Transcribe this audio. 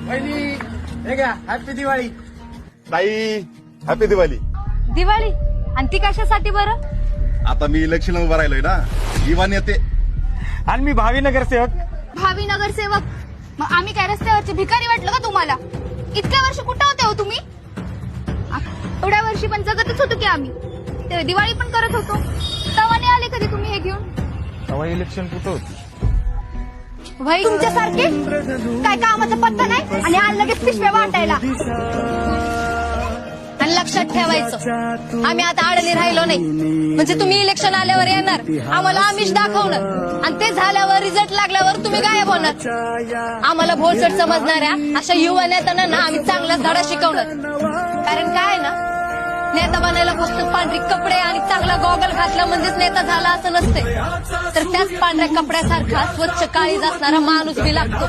वहिनी हे घ्या हॅपी दिवाळी. ताई हॅपी दिवाळी. दिवाळी आणि ती कशासाठी बरं? आता मी इलेक्शन उभा राहिलोय ना, इवान येते. आणि मी भावी नगरसेवक. भावी नगरसेवक? मग आम्ही काय रस्त्यावरचे भिकारी वाटलं का तुम्हाला? इतक्या वर्ष कुठं होते हो तुम्ही? एवढ्या वर्षी पण जगतच होतो की आम्ही. ते दिवाळी पण करत होतो. तेव्हा नाही आले कधी तुम्ही हे घेऊन? तेव्हा इलेक्शन कुठं होत? भाई तुमच्यासारखे काय कामाचा पत्ता नाही आणि आज लगेच पिशव्या वाटायला. आणि लक्षात ठेवायचं, आम्ही आता अडली राहिलो नाही. म्हणजे तुम्ही इलेक्शन आल्यावर येणार, आम्हाला आमिष दाखवणार आणि ते झाल्यावर रिझल्ट लागल्यावर तुम्ही गायब होणार. आम्हाला भोळसट समजणाऱ्या अशा युवा नेत्यांना ना आम्ही चांगलाच धडा शिकवणार. कारण काय ना, नेता बनायला फक्त पांढरी कपडे आणि चांगला गॉगल घातला म्हणजेच नेता झाला असं नसते. तर त्याच पांढऱ्या कपड्यासारखा स्वच्छ काळीज असणारा माणूस बी लागतो.